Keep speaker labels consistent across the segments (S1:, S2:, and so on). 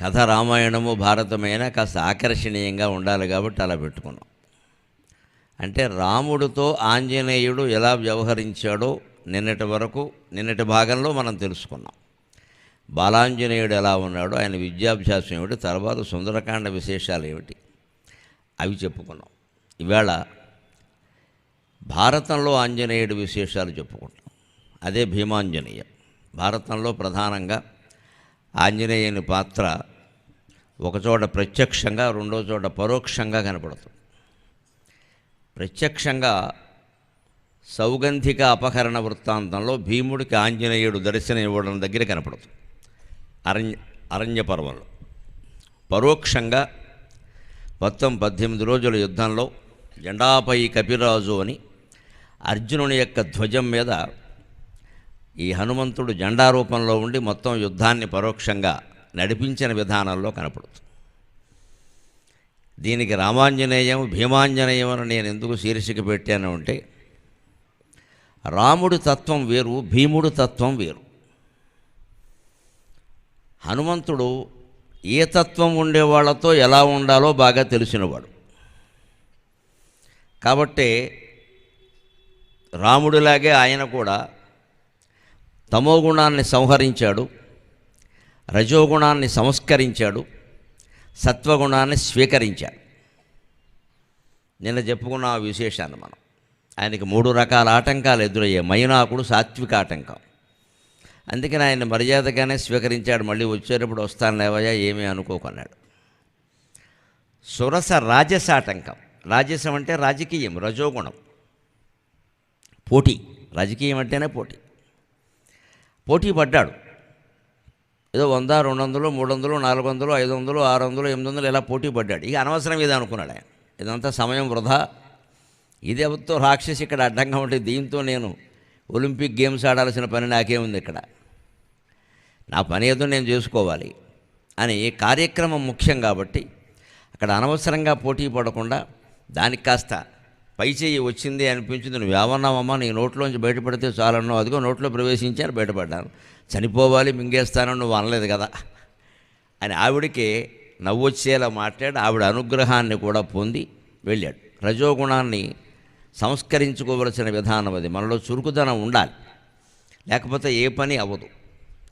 S1: కథ రామాయణము భారతమైనా కాస్త ఆకర్షణీయంగా ఉండాలి కాబట్టి అలా పెట్టుకున్నాం. అంటే రాముడితో ఆంజనేయుడు ఎలా వ్యవహరించాడో నిన్నటి భాగంలో మనం తెలుసుకున్నాం. బాలాంజనేయుడు ఎలా ఉన్నాడో, ఆయన విద్యాభ్యాసం ఏమిటి, తర్వాత సుందరకాండ విశేషాలు ఏమిటి, అవి చెప్పుకున్నాం. ఇవాళ భారతంలో ఆంజనేయుడి విశేషాలు చెప్పుకుంటాం. అదే భీమాంజనేయం. భారతంలో ప్రధానంగా ఆంజనేయుని పాత్ర ఒకచోట ప్రత్యక్షంగా, రెండో చోట పరోక్షంగా కనపడుతుంది. ప్రత్యక్షంగా సౌగంధిక అపహరణ వృత్తాంతంలో భీముడికి ఆంజనేయుడు దర్శనం ఇవ్వడం దగ్గర కనపడుతుంది, అరణ్య పర్వంలో. పరోక్షంగా మొత్తం 18 రోజుల యుద్ధంలో జెండాపై కపిరాజు అని అర్జునుని యొక్క ధ్వజం మీద ఈ హనుమంతుడు జెండా రూపంలో ఉండి మొత్తం యుద్ధాన్ని పరోక్షంగా నడిపించిన విధానంలో కనపడుతుంది. దీనికి రామాంజనేయం, భీమాంజనేయం అని నేను ఎందుకు శీర్షిక పెట్టాను అంటే, రాముడి తత్వం వేరు, భీముడి తత్వం వేరు. హనుమంతుడు ఏ తత్వం ఉండేవాళ్లతో ఎలా ఉండాలో బాగా తెలిసినవాడు. కాబట్టే రాముడిలాగే ఆయన కూడా తమోగుణాన్ని సంహరించాడు, రజోగుణాన్ని సంస్కరించాడు, సత్వగుణాన్ని స్వీకరించాడు. నిన్న చెప్పుకున్న ఆ విశేషాన్ని మనం. ఆయనకి 3 రకాల ఆటంకాలు ఎదురయ్యాయి. మైనాకుడు సాత్విక ఆటంకం, అందుకని ఆయన మర్యాదగానే స్వీకరించాడు. మళ్ళీ వచ్చేటప్పుడు వస్తాను లేవయ్యా, ఏమీ అనుకోకున్నాడు. సురస రాజస ఆటంకం. రాజసం అంటే రాజకీయం, రజోగుణం, పోటీ. రాజకీయం అంటేనే పోటీ పడ్డాడు. ఏదో 100, 200, 300, 400, 500, 600, 800 ఇలా పోటీ పడ్డాడు. ఇక అనవసరం ఇది అనుకున్నాడు ఆయన. ఇదంతా సమయం వృధా. ఇదేవతో రాక్షసి ఇక్కడ అడ్డంగా ఉంటే దీంతో నేను ఒలింపిక్ గేమ్స్ ఆడాల్సిన పని నాకేముంది, ఇక్కడ నా పని ఏదో నేను చేసుకోవాలి అని కార్యక్రమం ముఖ్యం కాబట్టి అక్కడ అనవసరంగా పోటీ పడకుండా దానికి కాస్త పై చెయ్యి వచ్చింది అనిపించింది. నువ్వు ఏమన్నావమ్మా, నీ నోట్లోంచి బయటపడితే చాలన్నావు, అదిగో నోట్లో ప్రవేశించాను, బయటపడ్డాను, చనిపోవాలి మింగేస్తానని నువ్వు అనలేదు కదా అని ఆవిడికి నవ్వొచ్చేలా మాట్లాడి ఆవిడ అనుగ్రహాన్ని కూడా పొంది వెళ్ళాడు. రజోగుణాన్ని సంస్కరించుకోవలసిన విధానం అది. మనలో చురుకుదనం ఉండాలి, లేకపోతే ఏ పని అవ్వదు.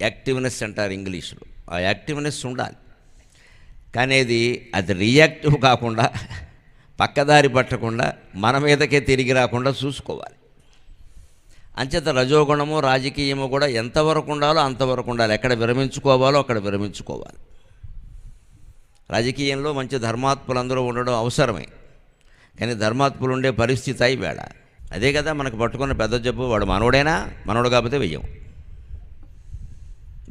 S1: యాక్టివ్నెస్ అంటారు ఇంగ్లీష్లో. ఆ యాక్టివ్నెస్ ఉండాలి, కానీ అది రియాక్టివ్ కాకుండా, పక్కదారి పట్టకుండా, మన మీదకే తిరిగి రాకుండా చూసుకోవాలి. అంచేత రజోగుణము, రాజకీయము కూడా ఎంతవరకు ఉండాలో అంతవరకు ఉండాలి. ఎక్కడ విరమించుకోవాలో అక్కడ విరమించుకోవాలి. రాజకీయంలో మంచి ధర్మాత్ములందరూ ఉండడం అవసరమే, కానీ ధర్మాత్ములు ఉండే పరిస్థితి అయి వేళ. అదే కదా మనకు పట్టుకున్న పెద్ద జబ్బు. వాడు మనోడేనా, మనోడు కాకపోతే వెయ్యం.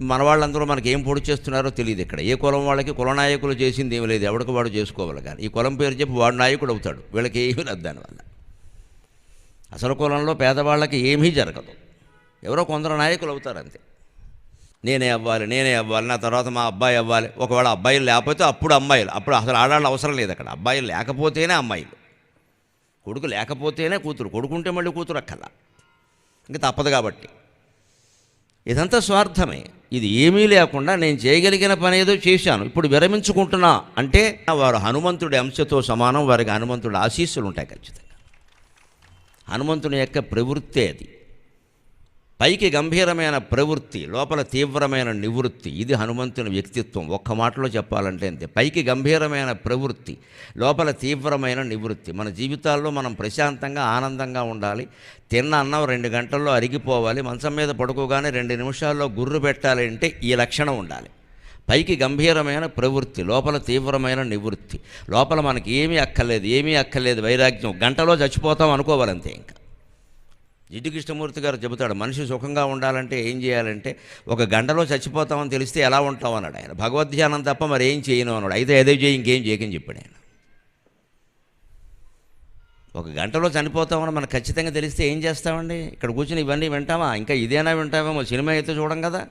S1: మన వాళ్ళందరూ మనకి ఏం పొడి చేస్తున్నారో తెలియదు. ఇక్కడ ఏ కులం వాళ్ళకి కులనాయకులు చేసింది ఏమీ లేదు, ఎవడికి వాడు చేసుకోవాలి. కానీ ఈ కులం పేరు చెప్పి వాడు నాయకుడు అవుతాడు, వీళ్ళకి ఏమీ లేదు దానివల్ల. అసలు కులంలో పేదవాళ్ళకి ఏమీ జరగదు, ఎవరో కొందరు నాయకులు అవుతారు అంతే. నేనే అవ్వాలి, నా తర్వాత మా అబ్బాయి అవ్వాలి. ఒకవేళ అబ్బాయిలు లేకపోతే అప్పుడు అమ్మాయిలు, అప్పుడు అసలు ఆడాళ్ళు అవసరం లేదు. అక్కడ అబ్బాయిలు లేకపోతేనే అమ్మాయిలు, కొడుకు లేకపోతేనే కూతురు, కొడుకుంటే మళ్ళీ కూతురు అక్కల, ఇంక తప్పదు. కాబట్టి ఇదంతా స్వార్థమే. ఇది ఏమీ లేకుండా నేను చేయగలిగిన పని ఏదో చేశాను, ఇప్పుడు విరమించుకుంటున్నా అంటే వారు హనుమంతుడి అంశతో సమానం. వారికి హనుమంతుడి ఆశీస్సులు ఉంటాయి ఖచ్చితంగా. హనుమంతుని యొక్క ప్రవృత్తే అది. పైకి గంభీరమైన ప్రవృత్తి, లోపల తీవ్రమైన నివృత్తి. ఇది హనుమంతుని వ్యక్తిత్వం. ఒక్క మాటలో చెప్పాలంటే అంతే. పైకి గంభీరమైన ప్రవృత్తి, లోపల తీవ్రమైన నివృత్తి. మన జీవితాల్లో మనం ప్రశాంతంగా, ఆనందంగా ఉండాలి. తిన్న అన్నం 2 గంటల్లో అరిగిపోవాలి. మంచం మీద పడుకోగానే 2 నిమిషాల్లో గుర్రు పెట్టాలి అంటే ఈ లక్షణం ఉండాలి. పైకి గంభీరమైన ప్రవృత్తి, లోపల తీవ్రమైన నివృత్తి. లోపల మనకి ఏమీ అక్కర్లేదు, వైరాగ్యం. గంటలో చచ్చిపోతాం అనుకోవాలంతే. ఇంకా జిడ్డు కృష్ణమూర్తి గారు చెబుతాడు, మనిషి సుఖంగా ఉండాలంటే ఏం చేయాలంటే, 1 గంటలో చచ్చిపోతామని తెలిస్తే ఎలా ఉంటాం అన్నాడు ఆయన. భగవద్ధ్యానం తప్ప మరి ఏం చేయను అన్నాడు. అయితే ఏదో చేయి, ఇంకేం చేయకని చెప్పాడు ఆయన. 1 గంటలో చనిపోతామని మనకు ఖచ్చితంగా తెలిస్తే ఏం చేస్తామండి? ఇక్కడ కూర్చుని ఇవన్నీ వింటామా? ఇంకా ఇదేనా వింటామేమో, సినిమా అయితే చూడం కదా.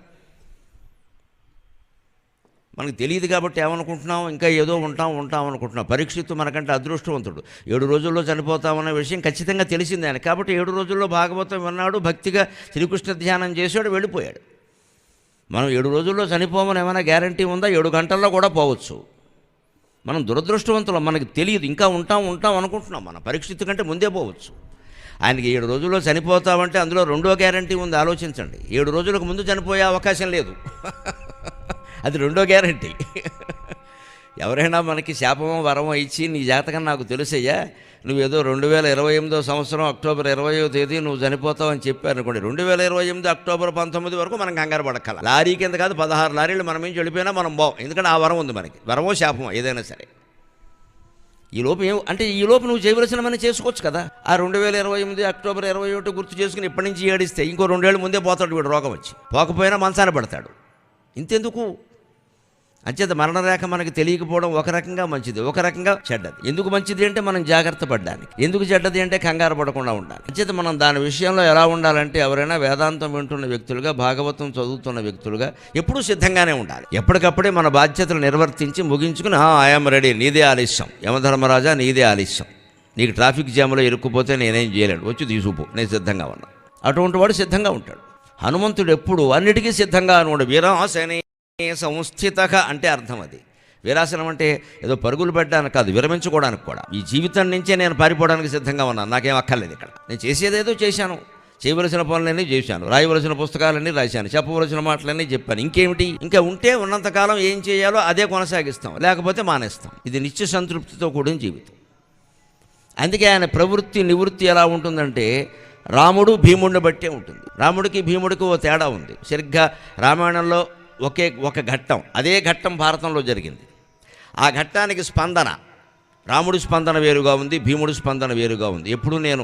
S1: మనకు తెలియదు కాబట్టి ఏమనుకుంటున్నాం, ఇంకా ఏదో ఉంటాం అనుకుంటున్నాం. పరీక్షిత్తు మనకంటే అదృష్టవంతుడు. 7 రోజుల్లో చనిపోతామన్న విషయం ఖచ్చితంగా తెలిసింది ఆయన. కాబట్టి 7 రోజుల్లో భాగవతం విన్నాడు, భక్తిగా శ్రీకృష్ణ ధ్యానం చేశాడు, వెళ్ళిపోయాడు. మనం 7 రోజుల్లో చనిపోమని ఏమైనా గ్యారంటీ ఉందా? 7 గంటల్లో కూడా పోవచ్చు. మనం దురదృష్టవంతులం, మనకి తెలియదు, ఇంకా ఉంటాం అనుకుంటున్నాం. మన పరిస్థితి కంటే ముందే పోవచ్చు. ఆయనకి 7 రోజుల్లో చనిపోతామంటే అందులో రెండో గ్యారంటీ ఉంది. ఆలోచించండి, 7 రోజులకు ముందు చనిపోయే అవకాశం లేదు. అది రెండో గ్యారంటీ. ఎవరైనా మనకి శాపమో వరమో ఇచ్చి, నీ జాతకం నాకు తెలుసయ్యా, నువ్వేదో 2028 సంవత్సరం అక్టోబర్ 20వ తేదీ నువ్వు చనిపోతావు అని చెప్పారు అనుకోండి, 2028 అక్టోబర్ 19 వరకు మనం కంగారు పడక్కల. లారీ కింద కాదు 16 లారీలు మనం నుంచి వెళ్ళిపోయినా మనం బావు. ఎందుకంటే ఆ వరం ఉంది మనకి. వరమో శాపమో ఏదైనా సరే. ఈలోపు ఈలోపు నువ్వు చేయవలసిన మనం చేసుకోవచ్చు కదా. ఆ 2028 అక్టోబర్ 21 గుర్తు చేసుకుని ఇప్పటి నుంచి ఏడిస్తే ఇంకో 2 ఏళ్ళు ముందే పోతాడు వీడు, రోగం వచ్చి. పోకపోయినా మంచాన పడతాడు. ఇంతెందుకు? అంచేత మరణరేఖ మనకి తెలియకపోవడం ఒక రకంగా మంచిది, ఒక రకంగా చెడ్డది. ఎందుకు మంచిది అంటే మనం జాగ్రత్త పడ్డానికి, ఎందుకు చెడ్డది అంటే కంగారు పడకుండా ఉండాలి. అంచేత మనం దాని విషయంలో ఎలా ఉండాలంటే, ఎవరైనా వేదాంతం వింటున్న వ్యక్తులుగా, భాగవతం చదువుతున్న వ్యక్తులుగా ఎప్పుడూ సిద్ధంగానే ఉండాలి. ఎప్పటికప్పుడే మన బాధ్యతలు నిర్వర్తించి ముగించుకుని ఐఎమ్ రెడీ, నీదే ఆలస్యం, యమధర్మరాజా నీదే ఆలస్యం, నీకు ట్రాఫిక్ జామ్లో ఇరుక్కుపోతే నేనేం చేయలేను, వచ్చి తీసుకుపో, నేను సిద్ధంగా ఉన్నా. అటువంటి వాడు సిద్ధంగా ఉంటాడు. హనుమంతుడు ఎప్పుడు అన్నిటికీ సిద్ధంగా ఉన్నాడు. వీరాసనే సంస్థిత అంటే అర్థం అది. వీరాసనం అంటే ఏదో పరుగులు పెట్టడానికి కాదు, విరమించుకోవడానికి కూడా. ఈ జీవితం నుంచే నేను పారిపోవడానికి సిద్ధంగా ఉన్నాను, నాకేం అక్కర్లేదు. ఇక్కడ నేను చేసేదేదో చేశాను, చేయవలసిన పనులన్నీ చేశాను, రాయవలసిన పుస్తకాలన్నీ రాశాను, చెప్పవలసిన మాటలన్నీ చెప్పాను. ఇంకేమిటి? ఇంకా ఉంటే ఉన్నంతకాలం ఏం చేయాలో అదే కొనసాగిస్తాం, లేకపోతే మానేస్తాం. ఇది నిత్య సంతృప్తితో కూడిన జీవితం. అందుకే ఆయన ప్రవృత్తి నివృత్తి ఎలా ఉంటుందంటే, రాముడు భీముడిని బట్టే ఉంటుంది. రాముడికి భీముడికి ఓ తేడా ఉంది. సరిగ్గా రామాయణంలో ఒక ఘట్టం, అదే ఘట్టం భారతంలో జరిగింది. ఆ ఘట్టానికి స్పందన, రాముడి స్పందన వేరుగా ఉంది, భీముడి స్పందన వేరుగా ఉంది. ఎప్పుడు నేను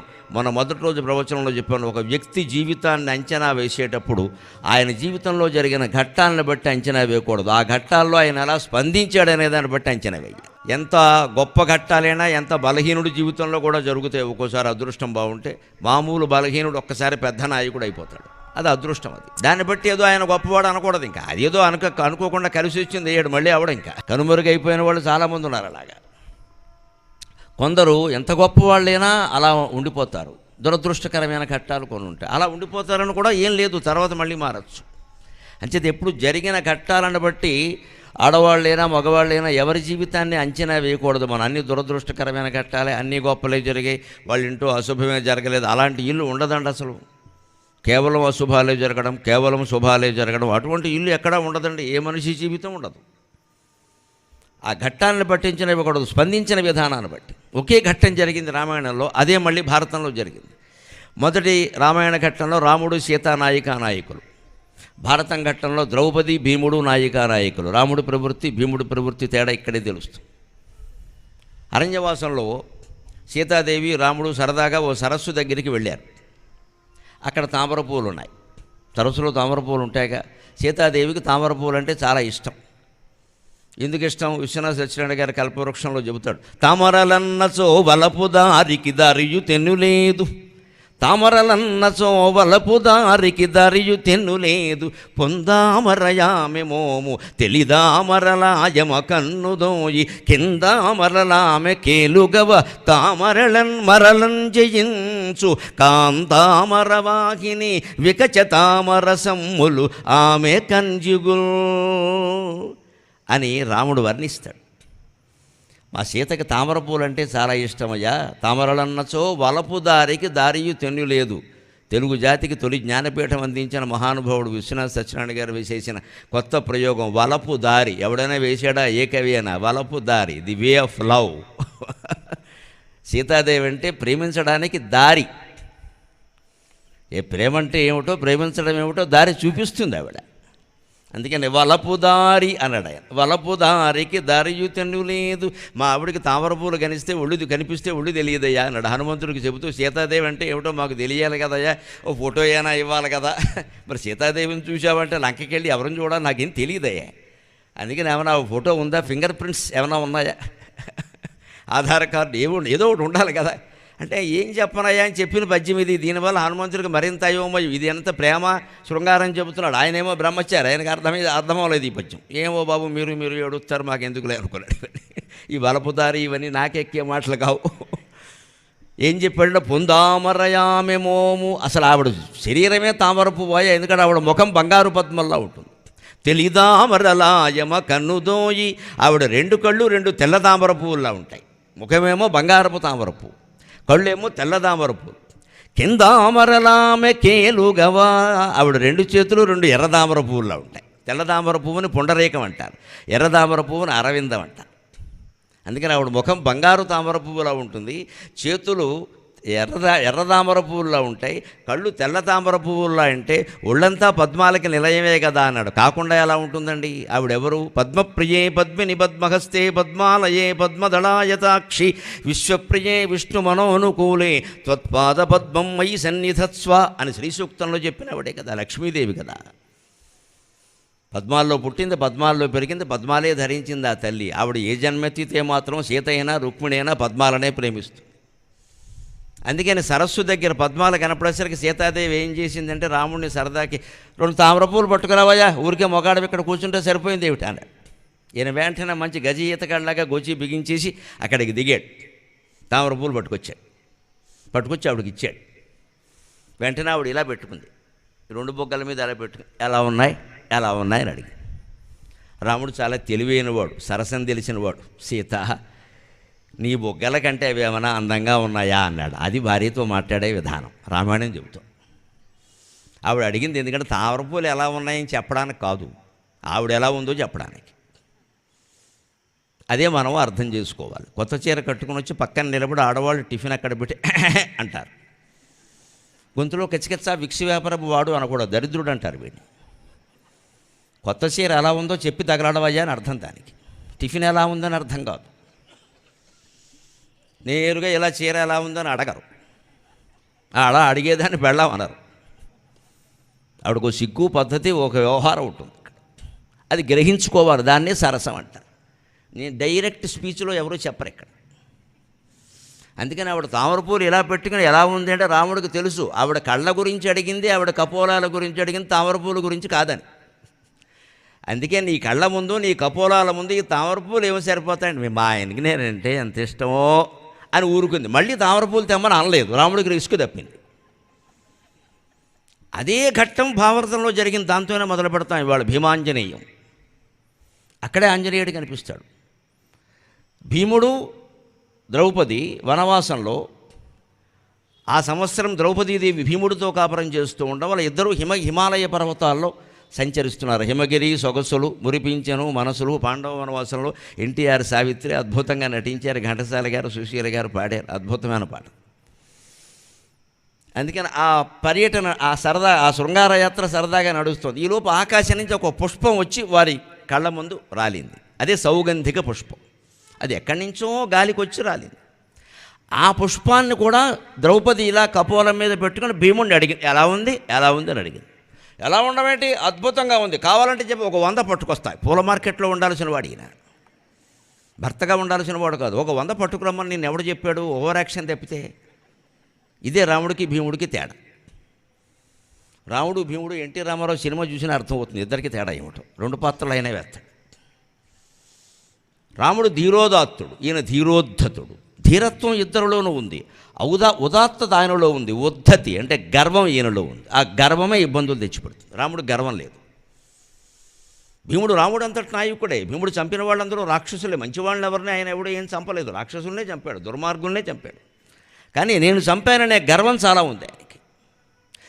S1: మొదటి రోజు ప్రవచనంలో చెప్పాను, ఒక వ్యక్తి జీవితాన్ని అంచనా వేసేటప్పుడు ఆయన జీవితంలో జరిగిన ఘట్టాలను బట్టి అంచనా వేయకూడదు, ఆ ఘట్టాల్లో ఆయన ఎలా స్పందించాడనే దాన్ని బట్టి అంచనా వేయాలి. ఎంత గొప్ప ఘట్టాలైనా, ఎంత బలహీనుడి జీవితంలో కూడా జరుగుతాయి. ఒక్కోసారి అదృష్టం బాగుంటే మామూలు బలహీనుడు ఒక్కసారి పెద్ద నాయకుడు అయిపోతాడు. అది అదృష్టం. అది దాన్ని బట్టి ఏదో ఆయన గొప్పవాడు అనకూడదు. ఇంకా అది ఏదో అనుకోకుండా కలిసి వచ్చింది ఏడు మళ్ళీ అవడం. ఇంకా కనుమరుగైపోయిన వాళ్ళు చాలామంది ఉన్నారు. అలాగా కొందరు ఎంత గొప్పవాళ్ళైనా అలా ఉండిపోతారు. దురదృష్టకరమైన ఘట్టాలు కొన్ని ఉంటాయి, అలా ఉండిపోతారని కూడా ఏం లేదు, తర్వాత మళ్ళీ మారచ్చు. అంచేత ఎప్పుడు జరిగిన ఘట్టాలను బట్టి ఆడవాళ్ళైనా మగవాళ్ళైనా ఎవరి జీవితాన్ని అంచనా వేయకూడదు. మనం అన్ని దురదృష్టకరమైన ఘట్టాలే, అన్నీ గొప్పలే జరిగాయి, వాళ్ళ ఇంట్లో అశుభమే జరగలేదు, అలాంటి ఇల్లు ఉండదండి అసలు. కేవలం అశుభాలే జరగడం, కేవలం శుభాలే జరగడం, అటువంటి ఇల్లు ఎక్కడా ఉండదండి. ఏ మనిషి జీవితం ఉండదు. ఆ ఘట్టాలను పట్టించిన ఇవ్వకూడదు, స్పందించిన విధానాన్ని బట్టి. ఒకే ఘట్టం జరిగింది రామాయణంలో, అదే మళ్ళీ భారతంలో జరిగింది. మొదటి రామాయణ ఘట్టంలో రాముడు సీతా నాయికా నాయకులు, భారతం ఘట్టంలో ద్రౌపది భీముడు నాయికా నాయకులు. రాముడి ప్రవృత్తి భీముడి ప్రవృత్తి తేడా ఇక్కడే తెలుస్తుంది. అరణ్యవాసంలో సీతాదేవి రాముడు సరదాగా ఓ సరస్సు దగ్గరికి వెళ్ళారు. అక్కడ తామర పూలు ఉన్నాయి, సరస్సులో తామర పూలు ఉంటాయిగా. సీతాదేవికి తామర పూలు అంటే చాలా ఇష్టం. ఎందుకు ఇష్టం? విశ్వనాథ సత్యనారాయణ గారి కల్పవృక్షంలో చెబుతాడు, తామరలన్నచో వలపు దారికి దారియు తెన్నులేదు, తామరలన్నచో వలపు దారికి దారియు తెన్నులేదు, పొందామరయామె మోము తెలిదామరలాయమ కన్నుదోయి, కిందామరలామె కేలుగవ తామరలన్ మరలన్ జయించు, కాంతామరవాహిని వికచ తామర సమ్ములు ఆమె కంజుగుల్ అని రాముడు వర్ణిస్తాడు. మా సీతకి తామర పూలు అంటే చాలా ఇష్టమయ్యా, తామరలన్నచో వలపు దారికి దారియు తెన్ను లేదు. తెలుగు జాతికి తొలి జ్ఞానపీఠం అందించిన మహానుభావుడు విశ్వనాథ సత్యనారాయణ గారు వేసేసిన కొత్త ప్రయోగం వలపు దారి. ఎవడైనా వేసాడా? ఏ కవి అయినా? వలపు దారి, the way of love. Sitadevi అంటే ప్రేమించడానికి దారి. ఏ ప్రేమ అంటే ఏమిటో, ప్రేమించడం ఏమిటో దారి చూపిస్తుంది ఆవిడ. అందుకని వలపు దారి అన్నాడు ఆయన. వలపు దారికి దారియు తెన్ను లేదు. మా ఆవిడికి తామర పూలు కనిపిస్తే ఒళ్ళు తెలియదయ్యా అన్నాడు హనుమంతుడికి చెబుతూ. సీతాదేవి అంటే ఏమిటో మాకు తెలియాలి కదయ్యా, ఓ ఫోటో అయినా ఇవ్వాలి కదా. మరి సీతాదేవిని చూసావంటే లంకకి వెళ్ళి ఎవరిని చూడాలి నాకేం తెలియదయ్యా. అందుకని ఏమైనా ఫోటో ఉందా, ఫింగర్ ప్రింట్స్ ఏమైనా ఉన్నాయా, ఆధార్ కార్డు ఏదో ఒకటి ఉండాలి కదా. అంటే ఏం చెప్పనయ్యా అని చెప్పిన పద్యం ఇది. దీనివల్ల హనుమంతుడికి మరింత అయోమయం. ఇది ఎంత ప్రేమ శృంగారం చెబుతున్నాడు, ఆయనేమో బ్రహ్మచారి, ఆయనకు అర్థమవలేదు ఈ పద్యం. ఏమో బాబు మీరు ఏడుస్తారు, మాకెందుకులే అనుకున్నాడు. ఈ బలపుదారి ఇవన్నీ నాకెక్కే మాటలు కావు. ఏం చెప్పాడు? పొందామరయామె మోము. అసలు ఆవిడ శరీరమే తామరపు పోయా, ఎందుకంటే ఆవిడ ముఖం బంగారు పద్మల్లా ఉంటుంది. తెలిదామరలాయమ కన్నుదోయి. ఆవిడ 2 కళ్ళు 2 తెల్ల తామర పువ్వుల్లా ఉంటాయి. ముఖమేమో బంగారపు తామర పువ్వు, కళ్ళేమో తెల్ల తామర పువ్వు. కిందామరలామె కేలుగవా. ఆవిడ 2 చేతులు 2 ఎర్ర తామర పువ్వుల్లా ఉంటాయి. తెల్ల తామర పువ్వుని పుండరీకం అంటారు, ఎర్ర తామర పువ్వుని అరవిందం అంటారు. అందుకని ఆవిడ ముఖం బంగారు తామర పువ్వులా ఉంటుంది, చేతులు ఎర్ర తామర పువ్వుల్లా ఉంటాయి, కళ్ళు తెల్ల తామర పువ్వుల్లా అంటే ఒళ్ళంతా పద్మాలకి నిలయమే కదా అన్నాడు. కాకుండా ఎలా ఉంటుందండి? ఆవిడెవరు? పద్మప్రియే పద్మిని పద్మహస్తే పద్మాలయే పద్మదళాయతాక్షి విశ్వప్రియే విష్ణు మనోనుకూలే త్వత్పాద పద్మం మయి సన్నిధత్స్వ అని శ్రీ సూక్తంలో చెప్పినవాడే కదా, లక్ష్మీదేవి కదా. పద్మాల్లో పుట్టింది, పద్మాల్లో పెరిగింది, పద్మాలే ధరించింది ఆ తల్లి. ఆవిడ ఏ జన్మెత్తితే మాత్రం సీత అయినా రుక్మిణి అయినా పద్మాలనే ప్రేమిస్తుంది. అందుకని సరస్సు దగ్గర పద్మాలు కనపడేసరికి సీతాదేవి ఏం చేసిందంటే రాముడిని సరదాకి 2 తామర పూలు పట్టుకురావయ్యా, ఊరికే మొగాడు ఇక్కడ కూర్చుంటే సరిపోయింది ఏమిటి అన్నాడు. ఈయన వెంటనే మంచి గజ ఈతకాళ్ళలాగా గోచి బిగించేసి అక్కడికి దిగాడు, తామర పూలు పట్టుకొచ్చి ఆవిడకి ఇచ్చాడు. వెంటనే ఆవిడ ఇలా పెట్టుకుంది, 2 బొగ్గల మీద అలా పెట్టుకుని ఎలా ఉన్నాయి అని అడిగి. రాముడు చాలా తెలివైనవాడు, సరసం తెలిసినవాడు. సీత, నీ బొగ్గల కంటే అవి ఏమైనా అందంగా ఉన్నాయా అన్నాడు. అది భార్యతో మాట్లాడే విధానం రామాయణం చెబుతాం. ఆవిడ అడిగింది ఎందుకంటే తామరపూలు ఎలా ఉన్నాయని చెప్పడానికి కాదు, ఆవిడ ఎలా ఉందో చెప్పడానికి. అదే మనం అర్థం చేసుకోవాలి. కొత్త చీర కట్టుకుని వచ్చి పక్కన నిలబడి ఆడవాళ్ళు టిఫిన్ అక్కడ పెట్టి అంటారు. గొంతులో కెచ్చకెచ్చా విక్సి వ్యాపారపు వాడు అనకూడదు, దరిద్రుడు అంటారు వీడిని. కొత్త చీర ఎలా ఉందో చెప్పి తగలడవయ్యా అని అర్థం దానికి. టిఫిన్ ఎలా ఉందని అర్థం కాదు. నేరుగా ఇలా చీర ఎలా ఉందని అడగరు, అలా అడిగేదాన్ని పెళ్ళాం అనరు. ఆవిడకు సిగ్గు పద్ధతి ఒక వ్యవహారం ఉంటుంది, అది గ్రహించుకోవాలి. దాన్నే సరసం అంటారు. నేను డైరెక్ట్ స్పీచ్లో ఎవరూ చెప్పరు ఇక్కడ. అందుకని ఆవిడ తామరపూలు ఇలా పెట్టుకుని ఎలా ఉంది అంటే రాముడికి తెలుసు ఆవిడ కళ్ళ గురించి అడిగింది, ఆవిడ కపోలాల గురించి అడిగింది, తామరపూల గురించి కాదని. అందుకే నీ కళ్ళ ముందు నీ కపోలాల ముందు ఈ తామరపూలు ఏమో సరిపోతాయండి, మా ఆయనకి నేనంటే ఎంత ఇష్టమో అని ఊరుకుంది. మళ్ళీ తామరపూలు తెమ్మని అనలేదు, రాముడికి రిస్క్ తప్పింది. అదే ఘట్టం భారతంలో జరిగింది, దాంతోనే మొదలు పెడతాం ఇవాళ. భీమాంజనేయం, అక్కడే ఆంజనేయుడు కనిపిస్తాడు. భీముడు ద్రౌపది వనవాసంలో ఆ సంవత్సరం ద్రౌపదీదేవి భీముడితో కాపురం చేస్తూ ఉండడం వల్ల ఇద్దరు హిమాలయ పర్వతాల్లో సంచరిస్తున్నారు. హిమగిరి సొగసులు మురిపించను మనసులు. పాండవ వనవాసంలో ఎన్టీఆర్ సావిత్రి అద్భుతంగా నటించారు, ఘంటసాల గారు సుశీల గారు పాడారు అద్భుతమైన పాట. అందుకని ఆ పర్యటన ఆ శృంగారయాత్ర సరదాగా నడుస్తుంది. ఈలోపు ఆకాశం నుంచి ఒక పుష్పం వచ్చి వారి కళ్ళ ముందు రాలింది. అదే సౌగంధిక పుష్పం. అది ఎక్కడి నుంచో గాలికి వచ్చి రాలింది. ఆ పుష్పాన్ని కూడా ద్రౌపది ఇలా కపోలం మీద పెట్టుకుని భీముడిని అడిగింది, ఎలా ఉంది అని అడిగింది. ఎలా ఉండమేంటి, అద్భుతంగా ఉంది, కావాలంటే చెప్పి ఒక 100 పట్టుకొస్తాయి. పూల మార్కెట్లో ఉండాల్సిన వాడు ఈయన, భర్తగా ఉండాల్సిన వాడు కాదు. ఒక 100 పట్టుకురమ్మని నేను ఎవడు చెప్పాడు? ఓవర్ యాక్షన్ తప్పితే. ఇదే రాముడికి భీముడికి తేడా. రాముడు భీముడు ఎన్టీ రామారావు సినిమా చూసిన అర్థమవుతుంది ఇద్దరికి తేడా ఏమిటో. 2 పాత్రలు అయినా వేస్తాడు. రాముడు ధీరోదాత్తుడు, ఈయన ధీరోద్ధతుడు. ధీరత్వం ఇద్దరిలోనూ ఉంది, ఉదాత్తత ఆయనలో ఉంది, ఉద్ధతి అంటే గర్వం ఈయనలో ఉంది. ఆ గర్వమే ఇబ్బందులు తెచ్చిపెడుతుంది. రాముడు గర్వం లేదు. భీముడు రాముడు అంతటి నాయకుడే. భీముడు చంపిన వాళ్ళందరూ రాక్షసులే, మంచి వాళ్ళని ఎవరిని ఆయన ఎవడో ఏం చంపలేదు, రాక్షసులనే చంపాడు, దుర్మార్గులనే చంపాడు. కానీ నేను చంపాననే గర్వం చాలా ఉంది ఆయనకి.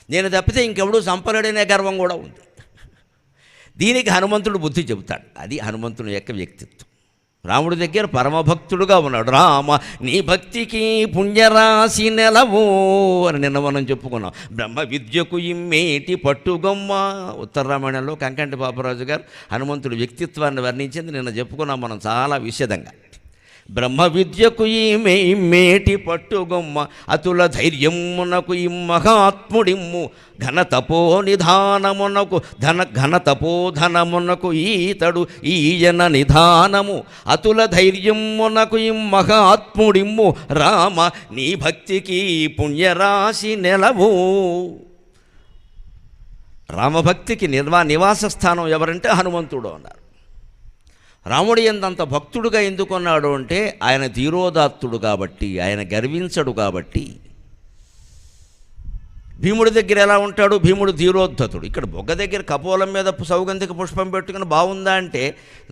S1: నేను తప్పితే ఇంకెవడూ చంపలేడనే గర్వం కూడా ఉంది. దీనికి హనుమంతుడు బుద్ధి చెబుతాడు. అది హనుమంతుని యొక్క వ్యక్తిత్వం. రాముడి దగ్గర పరమభక్తుడుగా ఉన్నాడు. రామ నీ భక్తికి పుణ్యరాశి నెలవు అని నిన్న మనం చెప్పుకున్నాం. బ్రహ్మ విద్యకు ఇమ్మేటి పట్టుగొమ్మ. ఉత్తర రామాయణంలో కంకంటి పాపరాజు గారు హనుమంతుడి వ్యక్తిత్వాన్ని వర్ణించింది నిన్న చెప్పుకున్నాం మనం చాలా విశదంగా. బ్రహ్మ విద్యకు ఇమ్మేటి పట్టుగొమ్మ అతుల ధైర్యమునకు ఇమ్మహాత్ముడిమ్ము ఘనతపో నిధానమునకు ఘనతపోధనమునకు ఈతడు ఈయన నిధానము అతుల ధైర్యమునకు ఇమ్మహాత్ముడిమ్ము రామ నీ భక్తికి పుణ్యరాశి నెలవు. రామభక్తికి నివాస స్థానం ఎవరంటే హనుమంతుడు అన్నారు. రాముడు ఎంతంత భక్తుడుగా ఎందుకున్నాడు అంటే ఆయన ధీరోదాత్తుడు కాబట్టి, ఆయన గర్వించడు కాబట్టి. భీముడి దగ్గర ఎలా ఉంటాడు? భీముడు ధీరోద్ధతుడు. ఇక్కడ బొగ్గ దగ్గర కపోలం మీద సౌగంధిక పుష్పం పెట్టుకుని బాగుందా అంటే,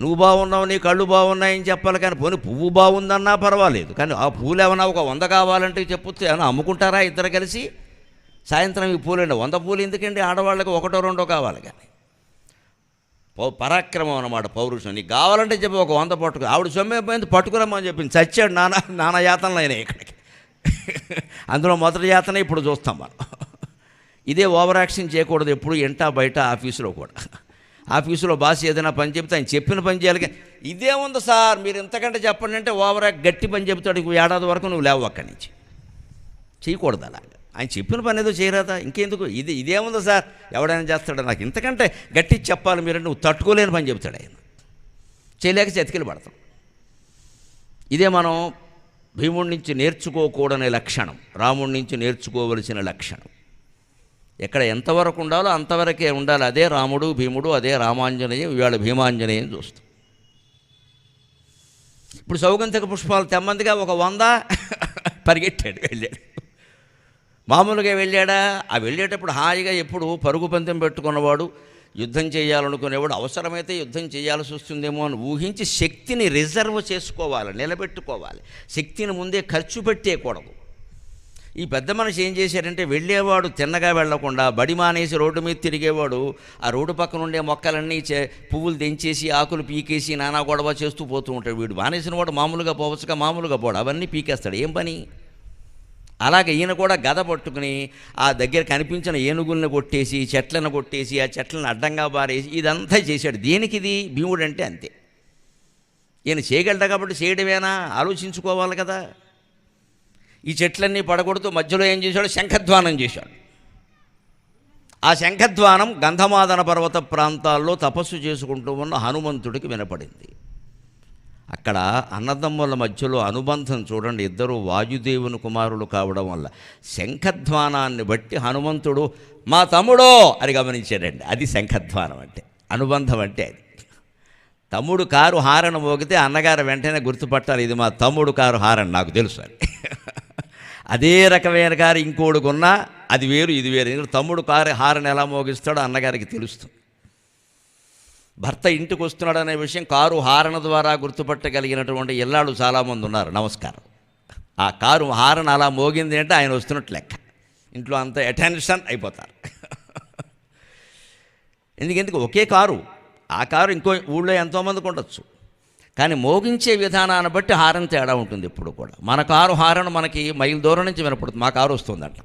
S1: నువ్వు బాగున్నావు, నీ కళ్ళు బాగున్నాయని చెప్పాలి. కానీ పోనీ పువ్వు బాగుందన్నా పర్వాలేదు, కానీ ఆ పూలు ఏమన్నా ఒక 100 కావాలంటే చెప్పొచ్చు. ఏమన్నా అమ్ముకుంటారా ఇద్దరు కలిసి? సాయంత్రం ఈ పూలండి, 100 పూలు ఎందుకండి, ఆడవాళ్ళకి 1 2 కావాలి. కానీ పరాక్రమం అన్నమాట, పౌరుషం. నీకు కావాలంటే చెప్పి ఒక 100 పట్టుకు. ఆవిడ సొమ్మైపోయింది, పట్టుకురమ్మని చెప్పింది. చచ్చాడు నానా యాతనలు అయినాయి ఇక్కడికి. అందులో మొదటి యాతన ఇప్పుడు చూస్తాం మనం. ఇదే ఓవర్ యాక్షన్ చేయకూడదు ఎప్పుడు, ఎంటా బయట ఆఫీసులో కూడా. ఆఫీసులో బాస్ ఏదైనా పని చెప్తే ఆయన చెప్పిన పని చేయాలి. ఇదే ఉంది సార్, మీరు ఇంతకంటే చెప్పండి అంటే ఓవర్ యాక్ట్ గట్టి పని చెప్తాడు. 1 ఏడాది వరకు నువ్వు లేవు అక్కడి నుంచి. చేయకూడదు అలాగా. ఆయన చెప్పిన పని ఏదో చేయరాదా? ఇంకెందుకు? ఇదేముంది సార్, ఎవడైనా చేస్తాడు, నాకు ఇంతకంటే గట్టి చెప్పాలి మీరంటే నువ్వు తట్టుకోలేని పని చెప్తాడు ఆయన. చేయలేక చతికిలు పడతాం. ఇదే మనం భీముడి నుంచి నేర్చుకోకూడని లక్షణం, రాముడి నుంచి నేర్చుకోవలసిన లక్షణం. ఎక్కడ ఎంతవరకు ఉండాలో అంతవరకే ఉండాలి. అదే రాముడు భీముడు, అదే రామాంజనేయం, ఇవాళ భీమాంజనేయం చూస్తాం. ఇప్పుడు సౌగంధిక పుష్పాలు తెమ్మందిగా ఒక 100 పరిగెట్టాడు, వెళ్ళాడు. మామూలుగా వెళ్ళాడా? ఆ వెళ్ళేటప్పుడు హాయిగా ఎప్పుడు పరుగు పందెం పెట్టుకున్నవాడు, యుద్ధం చేయాలనుకునేవాడు అవసరమైతే యుద్ధం చేయాల్సి వస్తుందేమో అని ఊహించి శక్తిని రిజర్వ్ చేసుకోవాలి, నిలబెట్టుకోవాలి. శక్తిని ముందే ఖర్చు పెట్టేయకూడదు. ఈ పెద్ద మనిషి ఏం చేశాడంటే, వెళ్ళేవాడు తిన్నగా వెళ్లకుండా బడి మానేసి రోడ్డు మీద తిరిగేవాడు. ఆ రోడ్డు పక్కన ఉండే మొక్కలన్నీ పువ్వులు తెంచేసి ఆకులు పీకేసి నానా గొడవ చేస్తూ పోతూ ఉంటాడు. వీడు మానేసిన వాడు మామూలుగా పోవచ్చుగా, మామూలుగా పోడు, అవన్నీ పీకేస్తాడు. ఏం పని? అలాగే ఈయన కూడా గద పట్టుకుని ఆ దగ్గర కనిపించిన ఏనుగులను కొట్టేసి, చెట్లను కొట్టేసి, ఆ చెట్లను అడ్డంగా బారేసి ఇదంతా చేశాడు. దేనికి ఇది? భీముడు అంటే అంతే. ఈయన చేయగలడు కాబట్టి చేయడమేనా? ఆలోచించుకోవాలి కదా. ఈ చెట్లన్నీ పడగొడుతూ మధ్యలో ఏం చేశాడు? శంఖధ్వానం చేశాడు. ఆ శంఖధ్వానం గంధమాదన పర్వత ప్రాంతాల్లో తపస్సు చేసుకుంటూ ఉన్న హనుమంతుడికి వినపడింది. అక్కడ అన్నదమ్ముల మధ్యలో అనుబంధం చూడండి, ఇద్దరు వాయుదేవుని కుమారులు కావడం వల్ల శంఖధ్వానాన్ని బట్టి హనుమంతుడు మా తమ్ముడో అని గమనించాడండి. అది శంఖధ్వానం అంటే, అనుబంధం అంటే అది. తమ్ముడు కారు హారణ మోగితే అన్నగారు వెంటనే గుర్తుపట్టాలి, ఇది మా తమ్ముడు కారు హారణ, నాకు తెలుసు అని. అదే రకమైన కారు ఇంకోడుకున్నా అది వేరు ఇది వేరు. తమ్ముడు కారు హారణ ఎలా మోగిస్తాడో అన్నగారికి తెలుస్తుంది. భర్త ఇంటికి వస్తున్నాడు అనే విషయం కారు హారణ ద్వారా గుర్తుపట్టగలిగినటువంటి ఇల్లాళ్ళు చాలామంది ఉన్నారు. నమస్కారం. ఆ కారు హారణ అలా మోగింది అంటే ఆయన వస్తున్నట్టు లెక్క. ఇంట్లో అంత అటెన్షన్ అయిపోతారు. ఎందుకు ఒకే కారు, ఆ కారు ఇంకో ఊళ్ళో ఎంతోమందికి ఉండొచ్చు, కానీ మోగించే విధానాన్ని బట్టి హారణ తేడా ఉంటుంది ఎప్పుడు కూడా. మన కారు హారణ మనకి మైల్ దూరం నుంచి వినపడుతుంది, మా కారు వస్తుందంట.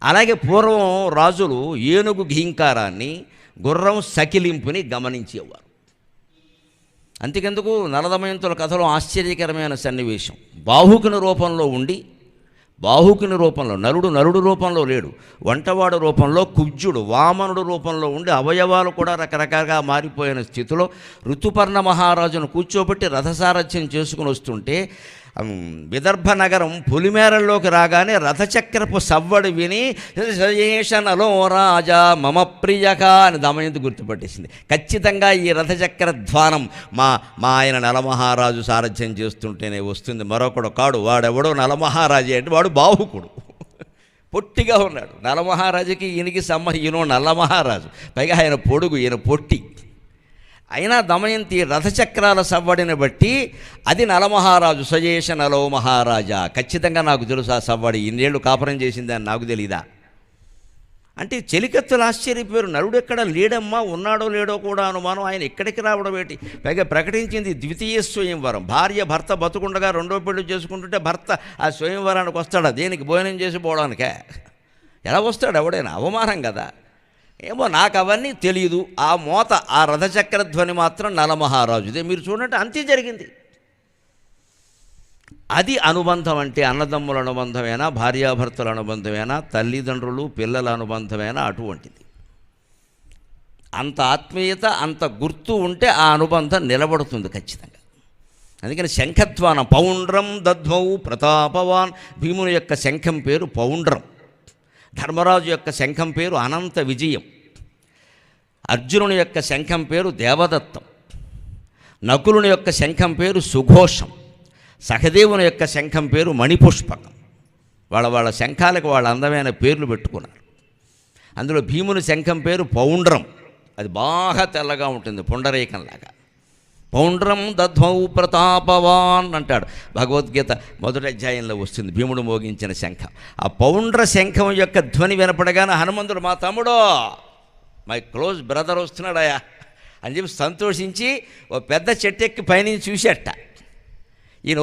S1: అలాగే పూర్వం రాజులు ఏనుగు ఘీంకారాన్ని, గుర్రం సకిలింపుని గమనించేవారు. అంతకెందుకు, నలదమయంతుల కథలో ఆశ్చర్యకరమైన సన్నివేశం. బాహుకుని రూపంలో ఉండి, బాహుకుని రూపంలో నలుడు రూపంలో లేడు, వంటవాడు రూపంలో కుబ్జుడు వామనుడు రూపంలో ఉండి అవయవాలు కూడా రకరకాలుగా మారిపోయిన స్థితిలో ఋతుపర్ణ మహారాజును కూర్చోబెట్టి రథసారథ్యం చేసుకుని వస్తుంటే, విదర్భ నగరం పులిమేరల్లోకి రాగానే రథచక్రపు సవ్వడి విని శయేషనలో రాజా మమ ప్రియక అని దమయంతి గుర్తుపట్టేసింది. ఖచ్చితంగా ఈ రథచక్ర ధ్వానం మా ఆయన నలమహారాజు సారథ్యం చేస్తుంటేనే వస్తుంది, మరొకడు కాడు. వాడెవడో నలమహారాజు అంటే వాడు బాహుకుడు, పొట్టిగా ఉన్నాడు. నలమహారాజుకి ఈయనకి ఈయన నల్లమహారాజు, పైగా ఆయన పొడుగు, ఈయన పొట్టి. అయినా దమయంతి రథచక్రాల సవ్వడిని బట్టి అది నలమహారాజు, సయేష నలో మహారాజా, ఖచ్చితంగా నాకు తెలుసు ఆ సవ్వడి, ఇన్నేళ్ళు కాపురం చేసిందని నాకు తెలీదా అంటే చెలికత్తలు ఆశ్చర్యపోయారు. నలుడు ఎక్కడ లేడమ్మా, ఉన్నాడో లేడో కూడా అనుమానం. ఆయన ఎక్కడికి రావడం ఏంటి? పైగా ప్రకటించింది ద్వితీయ స్వయంవరం. భార్య భర్త బతుకుండగా రెండో పెళ్లి చేసుకుంటుంటే భర్త ఆ స్వయంవరానికి వస్తాడా? దేనికి? భోజనం చేసి పోవడానికే. ఎలా వస్తాడు? ఎవడైనా అవమానం కదా. ఏమో నాకు అవన్నీ తెలియదు. ఆ మోత, ఆ రథచక్ర ధ్వని మాత్రం నలమహారాజుదే. మీరు చూడండి, అంతే జరిగింది. అది అనుబంధం అంటే. అన్నదమ్ముల అనుబంధమేనా, భార్యాభర్తల అనుబంధమేనా, తల్లిదండ్రులు పిల్లల అనుబంధమేనా, అటువంటిది. అంత ఆత్మీయత, అంత గుర్తు ఉంటే ఆ అనుబంధం నిలబడుతుంది ఖచ్చితంగా. అందుకని శంఖధ్వానం, పౌండ్రం దధ్మౌ ప్రతాపవాన్. భీముని యొక్క శంఖం పేరు పౌండ్రం. ధర్మరాజు యొక్క శంఖం పేరు అనంత విజయం. అర్జునుని యొక్క శంఖం పేరు దేవదత్తం. నకులుని యొక్క శంఖం పేరు సుఘోషం. సహదేవుని యొక్క శంఖం పేరు మణిపుష్పకం. వాళ్ళ శంఖాలకు వాళ్ళ అందమైన పేర్లు పెట్టుకున్నారు. అందులో భీముని శంఖం పేరు పౌండ్రం. అది బాగా తెల్లగా ఉంటుంది, పుండరీకంలాగా. పౌండ్రం దధ్మౌ ప్రతాపవాన్ అంటాడు భగవద్గీత మొదటి అధ్యాయంలో వస్తుంది భీముడు మోగించిన శంఖం. ఆ పౌండ్ర శంఖం యొక్క ధ్వని వినపడగానే హనుమంతుడు, మా తమ్ముడో, మై క్లోజ్ బ్రదర్ వస్తున్నాడయా అని చెప్పి సంతోషించి ఓ పెద్ద చెట్టు ఎక్కి పైనుంచి చూసేట. ఈయన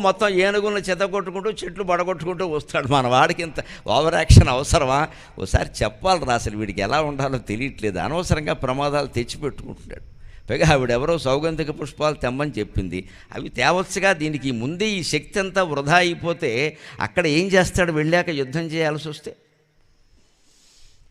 S1: మొత్తం ఏనుగులను చెత్తగొట్టుకుంటూ చెట్లు పడగొట్టుకుంటూ వస్తాడు. మన వాడికి ఇంత ఓవర్ యాక్షన్ అవసరమా? ఓసారి చెప్పాలి రా, అసలు వీడికి ఎలా ఉండాలో తెలియట్లేదు, అనవసరంగా ప్రమాదాలు తెచ్చిపెట్టుకుంటున్నాడు. పైగా ఆవిడెవరో సౌగంధిక పుష్పాలు తెమ్మని చెప్పింది, అవి తేవచ్చుగా. దీనికి ముందే ఈ శక్తి అంతా వృధా అయిపోతే అక్కడ ఏం చేస్తాడు వెళ్ళాక యుద్ధం చేయాల్సి వస్తే?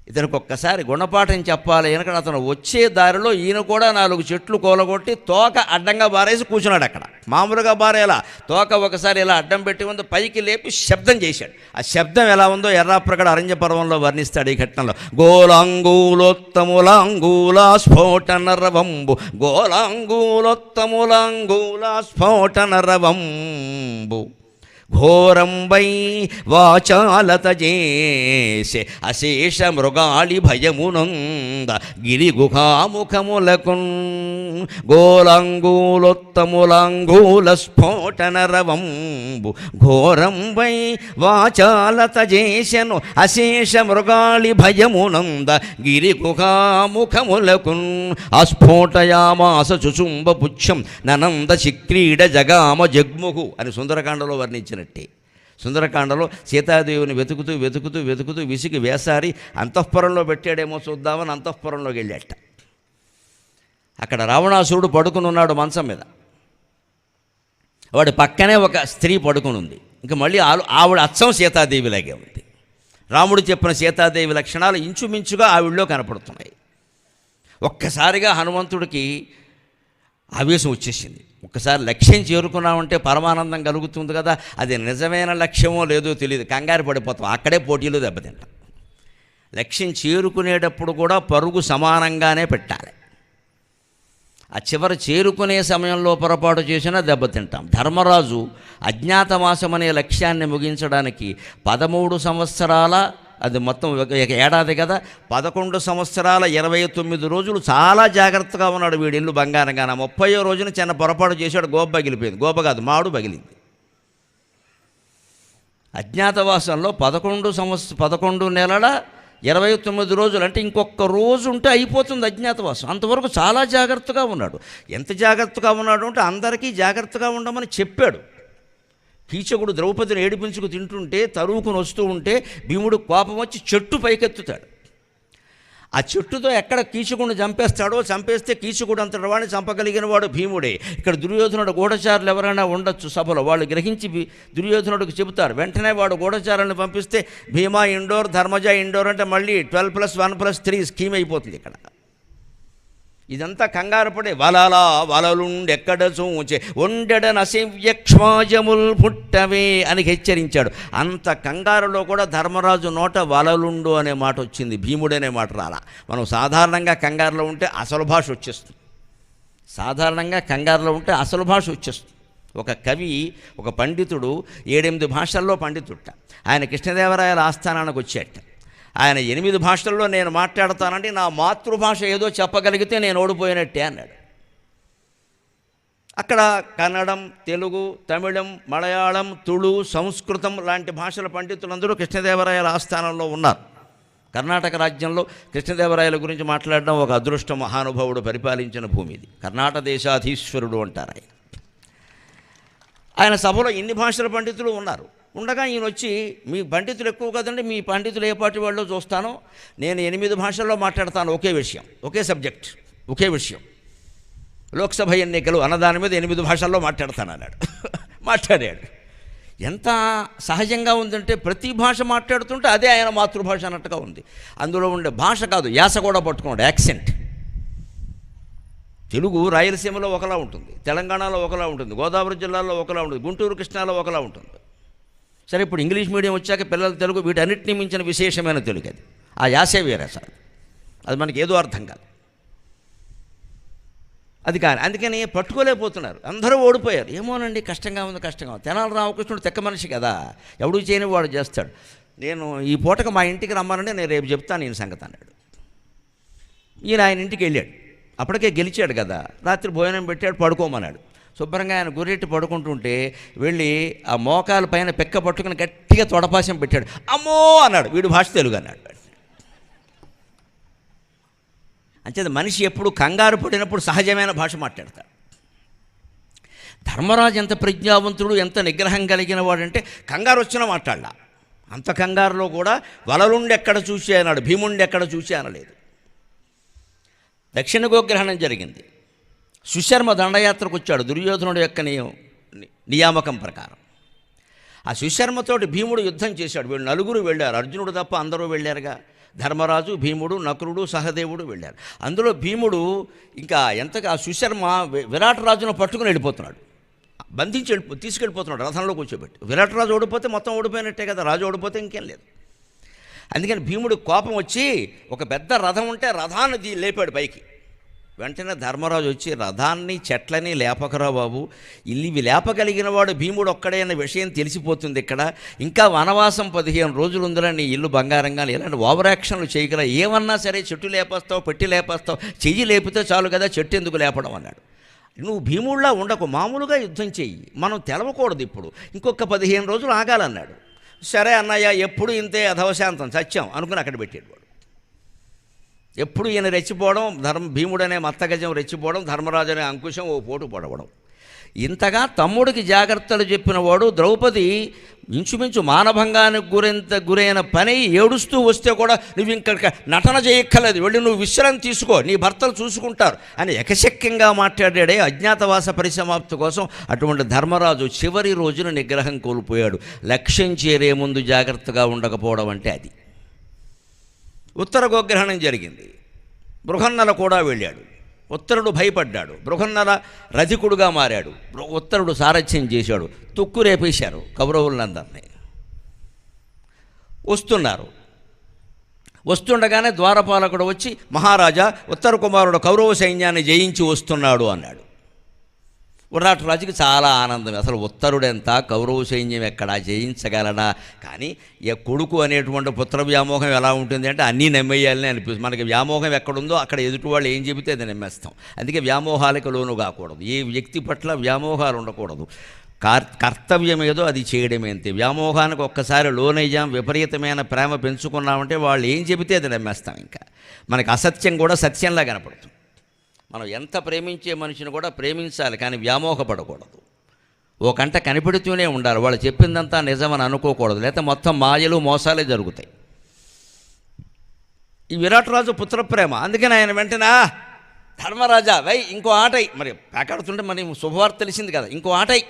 S1: ఇతనికి ఒక్కసారి గుణపాఠం చెప్పాలి. ఎందుకంటే అతను వచ్చే దారిలో ఈయన కూడా 4 చెట్లు కూలగొట్టి తోక అడ్డంగా బారేసి కూర్చున్నాడు అక్కడ. మామూలుగా బారేలా తోక ఒకసారి ఇలా అడ్డం పెట్టి ఉందో పైకి లేపి శబ్దం చేశాడు. ఆ శబ్దం ఎలా ఉందో ఎర్రాప్రగడ అరణ్య పర్వంలో వర్ణిస్తాడు ఈ ఘటనలో. గోలాంగూలోత్తములాంగూల స్ఫోటనరవంబు, గోలాంగూలోత్తములాంగూల స్ఫోటనరవంబు, ఘోరంబై వాచాలత చేసే అశేష మృగాళి భయమునంద గిరి గుహాముఖములకున్, గోలాంగూలోత్తములాంగూల స్ఫోటనరవంబు, ఘోరంబై వాచాలత చేసెను అశేష మృగాళి భయమునంద గిరి గుహాముఖములకున్, అస్ఫోటయామాస చుచుంబ పుచ్చం ననంద చిక్రీడ జగామ జగ్ముహు అని సుందరకాండలో వర్ణించారు. సుందరకాండలో సీతాదేవిని వెతుకుతూ వెతుకుతూ వెతుకుతూ విసిగి వేసారి అంతఃపురంలో పెట్టాడేమో చూద్దామని అంతఃపురంలోకి వెళ్ళాట. అక్కడ రావణాసురుడు పడుకుని ఉన్నాడు మంచం మీద. వాడి పక్కనే ఒక స్త్రీ పడుకుని ఉంది. ఇంకా మళ్ళీ ఆవిడ అచ్చం సీతాదేవిలాగే ఉంది. రాముడు చెప్పిన సీతాదేవి లక్షణాలు ఇంచుమించుగా ఆవిడలో కనపడుతున్నాయి. ఒక్కసారిగా హనుమంతుడికి ఆవేశం వచ్చేసింది. ఒక్కసారి లక్ష్యం చేరుకున్నామంటే పరమానందం కలుగుతుంది కదా, అది నిజమైన లక్ష్యమో లేదో తెలియదు, కంగారు పడిపోతాం, అక్కడే పోటీలు దెబ్బతింటాం. లక్ష్యం చేరుకునేటప్పుడు కూడా పరుగు సమానంగానే పెట్టాలి. ఆ చివరి చేరుకునే సమయంలో పొరపాటు చేసినా దెబ్బతింటాం. ధర్మరాజు అజ్ఞాతవాసం అనే లక్ష్యాన్ని ముగించడానికి 13 సంవత్సరాల, అది మొత్తం ఏడాది కదా, 11 సంవత్సరాల 29 రోజులు చాలా జాగ్రత్తగా ఉన్నాడు. వీడి ఇల్లు బంగారంగా. 30వ రోజున చిన్న పొరపాటు చేశాడు, గోప పగిలిపోయింది. గోప కాదు, మాడు పగిలింది. అజ్ఞాతవాసంలో 11 నెలల 29 రోజులు, అంటే ఇంకొక రోజు ఉంటే అయిపోతుంది అజ్ఞాతవాసం. అంతవరకు చాలా జాగ్రత్తగా ఉన్నాడు. ఎంత జాగ్రత్తగా ఉన్నాడు అంటే అందరికీ జాగ్రత్తగా ఉండమని చెప్పాడు. కీచకుడు ద్రౌపదిని ఏడిపించుకు తింటుంటే తరువుకుని వస్తూ ఉంటే భీముడు కోపం వచ్చి చెట్టు పైకెత్తుతాడు. ఆ చెట్టుతో ఎక్కడ కీచకుడిని చంపేస్తాడో, చంపేస్తే కీచకుడు అంతటి వాడిని చంపగలిగిన వాడు భీముడే. ఇక్కడ దుర్యోధనుడు గూఢచారులు ఎవరైనా ఉండొచ్చు సభలో, వాళ్ళు గ్రహించి దుర్యోధనుడికి చెబుతారు. వెంటనే వాడు గూఢచారులను పంపిస్తే భీమా ఇండోర్, ధర్మజ ఇండోర్ అంటే మళ్ళీ 12+1+3 స్కీమ్ అయిపోతుంది ఇక్కడ. ఇదంతా కంగారు పడే వలలా వలలుండెక్కడ చూచే ఒండెడ నసివ్యక్ష్మాజముల్ పుట్టవే అని హెచ్చరించాడు. అంత కంగారులో కూడా ధర్మరాజు నోట వలలుండు అనే మాట వచ్చింది, భీముడనే మాట రాలా. మనం సాధారణంగా కంగారులో ఉంటే అసలు భాష వచ్చేస్తుంది. సాధారణంగా కంగారులో ఉంటే అసలు భాష వచ్చేస్తుంది. ఒక కవి, ఒక పండితుడు 7-8 భాషల్లో పండితుట్ట. ఆయన కృష్ణదేవరాయల ఆస్థానానికి వచ్చాట. ఆయన 8 భాషల్లో నేను మాట్లాడతానండి, నా మాతృభాష ఏదో చెప్పగలిగితే నేను ఓడిపోయినట్టే అన్నాడు. అక్కడ కన్నడం, తెలుగు, తమిళం, మలయాళం, తుళు, సంస్కృతం లాంటి భాషల పండితులందరూ కృష్ణదేవరాయల ఆస్థానంలో ఉన్నారు. కర్ణాటక రాజ్యంలో కృష్ణదేవరాయల గురించి మాట్లాడడం ఒక అదృష్ట మహానుభావుడు పరిపాలించిన భూమి ఇది. కర్ణాటక దేశాధీశ్వరుడు అంటారు ఆయన. ఆయన సభలో ఇన్ని భాషల పండితులు ఉన్నారు. ఉండగా ఈయన వచ్చి, మీ పండితులు ఎక్కువ కదండి, మీ పండితులు ఏ పార్టీ వాళ్ళో చూస్తానో, నేను 8 భాషల్లో మాట్లాడతాను, ఒకే విషయం, ఒకే సబ్జెక్ట్, ఒకే విషయం, లోక్సభ ఎన్నికలు అన్నదాని మీద 8 భాషల్లో మాట్లాడతాను అన్నాడు. మాట్లాడాడు. ఎంత సహజంగా ఉందంటే ప్రతి భాష మాట్లాడుతుంటే అదే ఆయన మాతృభాష అన్నట్టుగా ఉంది. అందులో ఉండే భాష కాదు, యాస కూడా పట్టుకోండి, యాక్సెంట్. తెలుగు రాయలసీమలో ఒకలా ఉంటుంది, తెలంగాణలో ఒకలా ఉంటుంది, గోదావరి జిల్లాలో ఒకలా ఉంటుంది, గుంటూరు కృష్ణాలో ఒకలా ఉంటుంది. సరే, ఇప్పుడు ఇంగ్లీష్ మీడియం వచ్చాక పిల్లల తెలుగు వీటన్నిటినీ మించిన విశేషమైన తెలుగు అది. ఆ యాసే వేరే సార్, అది మనకి ఏదో అర్థం కాదు. అది కానీ అందుకని పట్టుకోలేకపోతున్నారు, అందరూ ఓడిపోయారు. ఏమోనండి కష్టంగా ఉంది, కష్టంగా ఉంది. తెనాలి రామకృష్ణుడు తెక్క మనిషి కదా, ఎవడు చేయని వాడు చేస్తాడు. నేను ఈ పూటకు మా ఇంటికి రమ్మానంటే నేను రేపు చెప్తాను ఈయన సంగతి అన్నాడు. ఈయన ఆయన ఇంటికి వెళ్ళాడు, అప్పటికే గెలిచాడు కదా, రాత్రి భోజనం పెట్టాడు, పడుకోమన్నాడు. శుభ్రంగా ఆయన గుర్రెట్టి పడుకుంటుంటే వెళ్ళి ఆ మోకాల పైన పెక్క పట్టుకుని గట్టిగా తొడపాసం పెట్టాడు. అమ్మో అన్నాడు. వీడు భాష తెలుగు అన్నాడు. అంచేది మనిషి ఎప్పుడు కంగారు పడినప్పుడు సహజమైన భాష మాట్లాడతాడు. ధర్మరాజు ఎంత ప్రజ్ఞావంతుడు, ఎంత నిగ్రహం కలిగిన వాడంటే కంగారు వచ్చినా మాట్లాడలా. అంత కంగారులో కూడా వలలుండి ఎక్కడ చూసి అన్నాడు, భీముండి ఎక్కడ చూసి అనలేదు. దక్షిణ గోగ్రహణం జరిగింది. సుశర్మ దండయాత్రకు వచ్చాడు దుర్యోధనుడు యొక్క నియామకం ప్రకారం. ఆ సుశర్మతోటి భీముడు యుద్ధం చేశాడు. వీళ్ళు నలుగురు వెళ్ళారు, అర్జునుడు తప్ప అందరూ వెళ్ళారుగా. ధర్మరాజు, భీముడు, నకులుడు, సహదేవుడు వెళ్ళారు. అందులో భీముడు ఇంకా ఎంతగా ఆ సుశర్మ విరాట్ రాజును పట్టుకుని వెళ్ళిపోతున్నాడు, బంధించి తీసుకెళ్ళిపోతున్నాడు రథంలో కూర్చోబెట్టి. విరాట్ రాజు ఓడిపోతే మొత్తం ఓడిపోయినట్టే కదా, రాజు ఓడిపోతే ఇంకేం లేదు. అందుకని భీముడు కోపం వచ్చి ఒక పెద్ద రథం ఉంటే రథాన్ని లేపాడు పైకి. వెంటనే ధర్మరాజు వచ్చి రథాన్ని చెట్లని లేపకరా బాబు, ఇవి లేపగలిగిన వాడు భీముడు ఒక్కడే అన్న విషయం తెలిసిపోతుంది. ఇక్కడ ఇంకా వనవాసం 15 రోజులు ఉందిరా, నీ ఇల్లు బంగారంగా. ఇలాంటి ఓవర్ యాక్షన్లు చేయగల, ఏమన్నా సరే చెట్టు లేపేస్తావు, పెట్టి లేపేస్తావు, చెయ్యి లేపితే చాలు కదా, చెట్టు ఎందుకు లేపడం అన్నాడు. నువ్వు భీముడిలా ఉండకు, మామూలుగా యుద్ధం చెయ్యి, మనం తెలవకూడదు, ఇప్పుడు ఇంకొక 15 రోజులు ఆగాలన్నాడు. సరే అన్నయ్య, ఎప్పుడు ఇంతే అధవశాంతం సత్యం అనుకుని అక్కడ పెట్టాడు వాడు. ఎప్పుడు ఈయన రెచ్చిపోవడం, భీముడనే మత్తగజం రెచ్చిపోవడం, ధర్మరాజు అనే అంకుశం ఓ పోటు పడవడం. ఇంతగా తమ్ముడికి జాగ్రత్తలు చెప్పిన వాడు ద్రౌపది ఇంచుమించు మానభంగానికి గురైన పని ఏడుస్తూ వస్తే కూడా నువ్వు ఇంకా నటన చేయక్కర్లేదు, వెళ్ళి నువ్వు విశ్రాంతి తీసుకో, నీ భర్తలు చూసుకుంటారు అని ఎకశక్యంగా మాట్లాడాడే అజ్ఞాతవాస పరిసమాప్తి కోసం. అటువంటి ధర్మరాజు చివరి రోజున నిగ్రహం కోల్పోయాడు. లక్ష్యం చేరే ముందు జాగ్రత్తగా ఉండకపోవడం అంటే అది. ఉత్తర గోగ్రహణం జరిగింది. బృహన్నల కూడా వెళ్ళాడు. ఉత్తరుడు భయపడ్డాడు, బృహన్నల రధికుడుగా మారాడు. ఉత్తరుడు సారథ్యం చేశాడు. తుక్కు రేపేశారు కౌరవులందరినీ. వస్తుండగానే ద్వారపాలకుడు వచ్చి, మహారాజా, ఉత్తర కుమారుడు కౌరవ సైన్యాన్ని జయించి వస్తున్నాడు అన్నాడు. విరాట్ రాజుకి చాలా ఆనందం. అసలు ఉత్తరుడెంత, కౌరవ సైన్యం ఎక్కడా, జయించగలడా. కానీ కొడుకు అనేటువంటి పుత్ర వ్యామోహం ఎలా ఉంటుంది అంటే అన్నీ నమ్మేయాలని అనిపిస్తుంది. మనకి వ్యామోహం ఎక్కడుందో అక్కడ ఎదుటి వాళ్ళు ఏం చెబితే అది నమ్మేస్తాం. అందుకే వ్యామోహాలకు లోను కాకూడదు, ఏ వ్యక్తి పట్ల వ్యామోహాలు ఉండకూడదు. కర్తవ్యం ఏదో అది చేయడమే అంతే. వ్యామోహానికి ఒక్కసారి లోనయ్యాం, విపరీతమైన ప్రేమ పెంచుకున్నామంటే వాళ్ళు ఏం చెబితే అది నమ్మేస్తాం. ఇంకా మనకి అసత్యం కూడా సత్యంలా కనపడుతుంది. మనం ఎంత ప్రేమించే మనిషిని కూడా ప్రేమించాలి, కానీ వ్యామోహపడకూడదు. ఓ కంట కనిపెడుతూనే ఉండాలి, వాళ్ళు చెప్పిందంతా నిజమని అనుకోకూడదు, లేకపోతే మొత్తం మాయలు మోసాలే జరుగుతాయి. ఈ విరాట్ రాజు పుత్రప్రేమ, అందుకని ఆయన వెంటనే ధర్మరాజా ఇంకో ఆటై, మరి పేకాడుతుంటే మరి శుభవార్త తెలిసింది కదా, ఇంకో ఆటై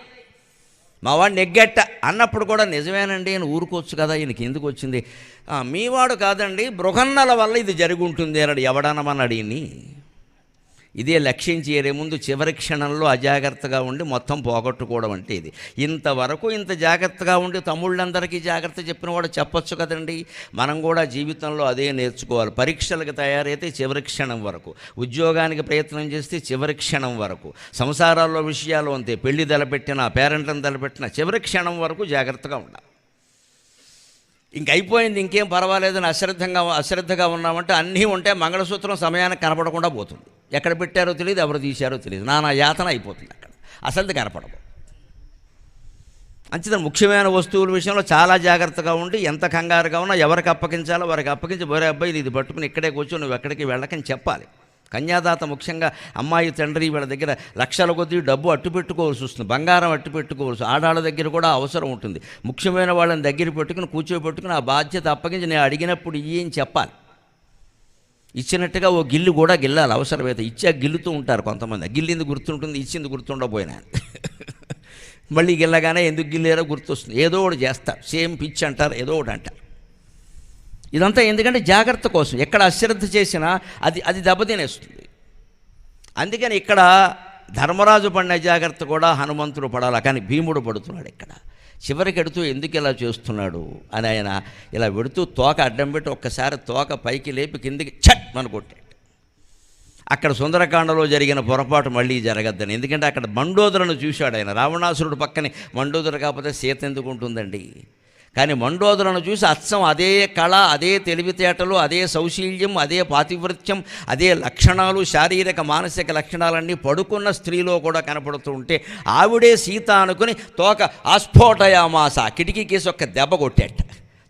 S1: మా వాడిని నెగ్గట్ట అన్నప్పుడు కూడా నిజమేనండి అని ఊరుకోవచ్చు కదా, ఈయనకి ఎందుకు వచ్చింది. మీవాడు కాదండి, బృహన్నల వల్ల ఇది జరిగి ఉంటుంది అన్నాడు. ఎవడనమన్నాడు ఈయన్ని. ఇదే లక్ష్యం చేరే ముందు చివరి క్షణంలో అజాగ్రత్తగా ఉండి మొత్తం పోగొట్టుకోవడం అంటే ఇది. ఇంతవరకు ఇంత జాగ్రత్తగా ఉండి తమ్ముళ్ళందరికీ జాగ్రత్త చెప్పిన వాడు చెప్పొచ్చు కదండి. మనం కూడా జీవితంలో అదే నేర్చుకోవాలి. పరీక్షలకు తయారైతే చివరి క్షణం వరకు, ఉద్యోగానికి ప్రయత్నం చేస్తే చివరి క్షణం వరకు, సంసారాల్లో విషయాలు అంతే, పెళ్లి తలపెట్టినా పేరెంట్లను తలపెట్టినా చివరి క్షణం వరకు జాగ్రత్తగా ఉండాలి. ఇంకైపోయింది, ఇంకేం పర్వాలేదని అశ్రద్ధగా ఉన్నామంటే అన్నీ ఉంటే మంగళసూత్రం సమయానికి కనపడకుండా పోతుంది. ఎక్కడ పెట్టారో తెలియదు, ఎవరు తీశారో తెలియదు, నానా యాతన అయిపోతుంది అక్కడ, అసలు కనపడదు. అంచేత ముఖ్యమైన వస్తువుల విషయంలో చాలా జాగ్రత్తగా ఉండి, ఎంత కంగారుగా ఉన్నా ఎవరికి అప్పగించాలో వారికి అప్పగించి, బరే అబ్బాయి ఇది పట్టుకుని ఇక్కడే కూర్చొని నువ్వు ఎక్కడికి వెళ్ళకని చెప్పాలి. కన్యాదాత ముఖ్యంగా అమ్మాయి తండ్రి వీళ్ళ దగ్గర లక్షల కొద్దీ డబ్బు అట్టు పెట్టుకోవాల్సి వస్తుంది, బంగారం అట్టు పెట్టుకోవాల్సి, ఆడాళ్ళ దగ్గర కూడా అవసరం ఉంటుంది. ముఖ్యమైన వాళ్ళని దగ్గర పెట్టుకుని కూర్చోబెట్టుకుని ఆ బాధ్యత అప్పగించి నేను అడిగినప్పుడు ఏం చెప్పాలి. ఇచ్చినట్టుగా ఓ గిల్లు కూడా గిల్లాలి అవసరమైతే. ఇచ్చా గిల్లుతూ ఉంటారు కొంతమంది, గిల్లింది గుర్తుంటుంది, ఇచ్చింది గుర్తుండబోయినా మళ్ళీ గిల్లగానే ఎందుకు గిల్లేరో గుర్తొస్తుంది, ఏదో ఒకటి చేస్తారు, సేమ్ పిచ్ అంటారు, ఏదో ఒకటి అంటారు. ఇదంతా ఎందుకంటే జాగ్రత్త కోసం. ఎక్కడ అశ్రద్ధ చేసినా అది దెబ్బతినేస్తుంది. అందుకని ఇక్కడ ధర్మరాజు పడిన జాగ్రత్త కూడా హనుమంతుడు పడాలి, కానీ భీముడు పడుతున్నాడు. ఇక్కడ చివరికి ఎడుతూ ఎందుకు ఇలా చేస్తున్నాడు అని ఆయన ఇలా పెడుతూ తోక అడ్డం పెట్టి ఒక్కసారి తోక పైకి లేపి కిందికి చట్ మన కొట్టాడు. అక్కడ సుందరకాండలో జరిగిన పొరపాటు మళ్ళీ జరగద్దని. ఎందుకంటే అక్కడ మండోదరను చూశాడు ఆయన. రావణాసురుడు పక్కనే మండోదర కాకపోతే సీత ఎందుకు ఉంటుందండి? కానీ మండోదరను చూసి అచ్చం అదే కళ, అదే తెలివితేటలు, అదే సౌశీల్యం, అదే పాతివృత్యం, అదే లక్షణాలు, శారీరక మానసిక లక్షణాలన్నీ పడుకున్న స్త్రీలో కూడా కనపడుతూ ఉంటే ఆవిడే సీత అనుకుని తోక ఆస్ఫోటయామాస, కిటికీ కేసి ఒక్క దెబ్బ కొట్టేట.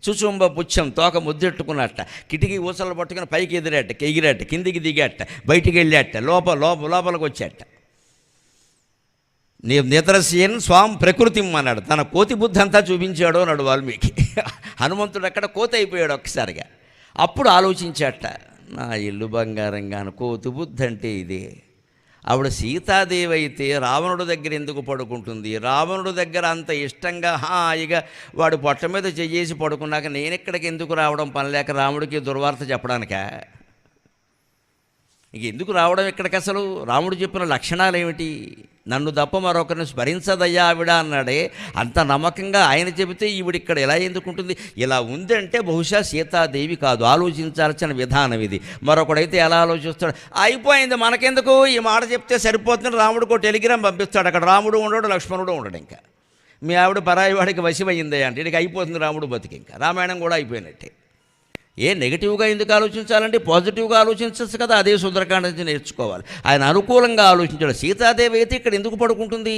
S1: చుచుంబ పుచ్చం, తోక ముద్దెట్టుకున్నట్ట, కిటికీ ఊసలు పట్టుకుని పైకి ఎగిరేట, కిందికి దిగేట, బయటికి వెళ్ళేట, లోపలికి వచ్చేట. నిద్రసేన్ స్వాం ప్రకృతిం అన్నాడు. తన కోతి బుద్ధి అంతా చూపించాడు అన్నాడు వాల్మీకి. హనుమంతుడు అక్కడ కోతి అయిపోయాడు ఒక్కసారిగా. అప్పుడు ఆలోచించాట, నా ఇల్లు బంగారంగాను, కోతి బుద్ధి అంటే ఇదే. ఆవిడ సీతాదేవి అయితే రావణుడి దగ్గర ఎందుకు పడుకుంటుంది? రావణుడి దగ్గర అంత ఇష్టంగా హాయిగా వాడు పొట్ట మీద చెయ్యేసి పడుకున్నాక నేనెక్కడికి ఎందుకు రావడం, పనిలేక రాముడికి దుర్వార్త చెప్పడానికా? ఇంక ఎందుకు రావడం ఇక్కడికి? అసలు రాముడు చెప్పిన లక్షణాలు ఏమిటి? నన్ను తప్ప మరొకరిని స్మరించదయ్యా ఆవిడ అన్నాడే. అంత నమ్మకంగా ఆయన చెబితే ఈవిడ ఇక్కడ ఎలా ఎందుకుంటుంది? ఇలా ఉందంటే బహుశా సీతాదేవి కాదు, ఆలోచించాల్సిన విధానం ఇది. మరొకడైతే ఎలా ఆలోచిస్తాడు? అయిపోయింది మనకెందుకు, ఈ మాట చెప్తే సరిపోతుంది, రాముడికి టెలిగ్రామ్ పంపిస్తాడు. అక్కడ రాముడు ఉండడు, లక్ష్మణుడు ఉండడు. ఇంకా మీ ఆవిడ పరాయి వాడికి వశమైందే అంటే ఇక అయిపోతుంది రాముడు బతికి. ఇంకా రామాయణం కూడా అయిపోయినట్టే. నెగిటివ్గా ఎందుకు ఆలోచించాలంటే పాజిటివ్గా ఆలోచించచ్చు కదా. అదే సుందరకాండ నుంచి నేర్చుకోవాలి. ఆయన అనుకూలంగా ఆలోచించాడు. సీతాదేవి అయితే ఇక్కడ ఎందుకు పడుకుంటుంది?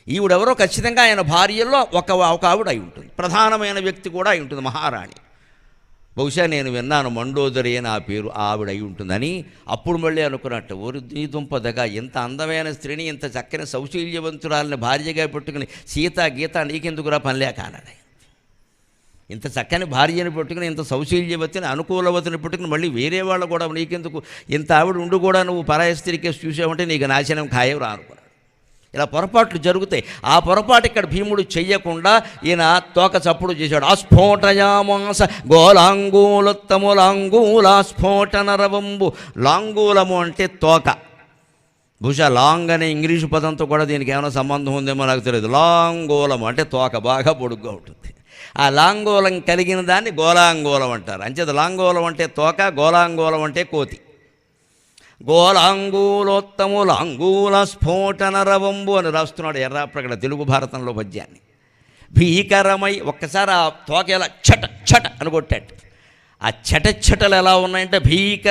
S1: ఈవిడెవరో ఖచ్చితంగా ఆయన భార్యల్లో ఒక ఆవిడ అయి ఉంటుంది, ప్రధానమైన వ్యక్తి కూడా అయి ఉంటుంది, మహారాణి. బహుశా నేను విన్నాను మండోదరి అని ఆ పేరు ఆవిడ అయి ఉంటుందని. అప్పుడు మళ్ళీ అనుకున్నట్టు, ఓరి నీ దుంపదగా, ఇంత అందమైన స్త్రీని, ఇంత చక్కని సౌశీల్యవంతురాలని భార్యగా పెట్టుకుని గీత నీకెందుకురా పనిలేక అన్నాడు. ఇంత చక్కని భార్యని పెట్టుకుని, ఇంత సౌశీల్యవతిని, అనుకూలవతిని పెట్టుకుని మళ్ళీ వేరే వాళ్ళు కూడా నీకెందుకు, ఇంత ఆవిడ ఉండి కూడా నువ్వు పరాయ స్త్రీ కేసు చూసావంటే నీకు నాశనం ఖాయం రా అనుకున్నాడు. ఇలా పొరపాట్లు జరుగుతాయి. ఆ పొరపాటు ఇక్కడ భీముడు చెయ్యకుండా ఈయన తోక చప్పుడు చేశాడు. ఆస్ఫోటయామాస గోలాంగూలత్తములాంగూలాస్ఫోటనరవంబు. లాంగూలము అంటే తోక. బహుశా లాంగ్ అనే ఇంగ్లీషు పదంతో కూడా దీనికి ఏమైనా సంబంధం ఉందేమో నాకు తెలియదు. లాంగూలము అంటే తోక బాగా పొడుగ్గా ఉంటుంది. ఆ లాంగోలం కలిగిన దాన్ని గోలాంగోలం అంటారు. అంచేత లాంగోలం అంటే తోక, గోలాంగోలం అంటే కోతి. గోలాంగూలోత్తములాంగూల స్ఫోటనరవంబు అని రాస్తున్నాడు ఎర్రాప్రగడ తెలుగు భారతంలో పద్యాన్ని. భీకరమై ఒక్కసారి ఆ తోక ఎలా చట చట అని కొట్టాడు. ఆ చటలు ఎలా ఉన్నాయంటే భీక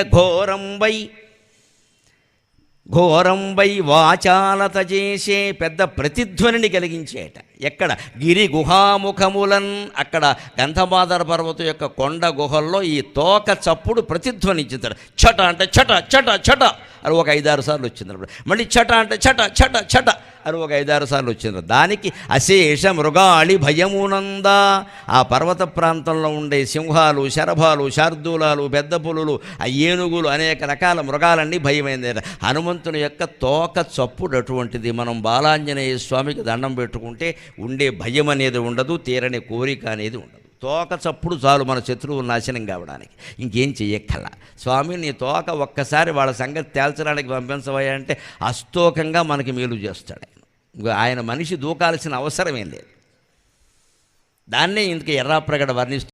S1: ఘోరంబై వాచాలత చేసే పెద్ద ప్రతిధ్వనిని కలిగించేట. ఎక్కడ? గిరి గుహాముఖములన్, అక్కడ గంధమాదర పర్వతం యొక్క కొండ గుహల్లో ఈ తోక చప్పుడు ప్రతిధ్వనించుతాడు. చట అంటే చట చట చట అని ఒక 5-6 సార్లు వచ్చింది. మళ్ళీ చట అంటే చట చట చట అని ఒక 5-6 సార్లు వచ్చింది. దానికి అశేష మృగాళి భయమునందా, ఆ పర్వత ప్రాంతంలో ఉండే సింహాలు, శరభాలు, శార్దూలాలు, పెద్ద పులులు, ఆ ఏనుగులు, అనేక రకాల మృగాలన్నీ భయమైంది. హనుమంతుని యొక్క తోక చప్పుడు అటువంటిది. మనం బాలాంజనేయ స్వామికి దండం పెట్టుకుంటే ఉండే భయం అనేది ఉండదు, తీరని కోరిక అనేది ఉండదు. తోక చప్పుడు చాలు మన శత్రువు నాశనం కావడానికి, ఇంకేం చెయ్యక్కల. స్వామి నీ తోక ఒక్కసారి వాళ్ళ సంగతి తేల్చడానికి పంపించవయ్యా అంటే అస్తోకంగా మనకి మేలు చేస్తాడు ఆయన. ఆయన మనిషి దూకాల్సిన అవసరమేం లేదు. దాన్నే ఇందుకు ఎర్రాప్రగడ వర్ణిస్తూ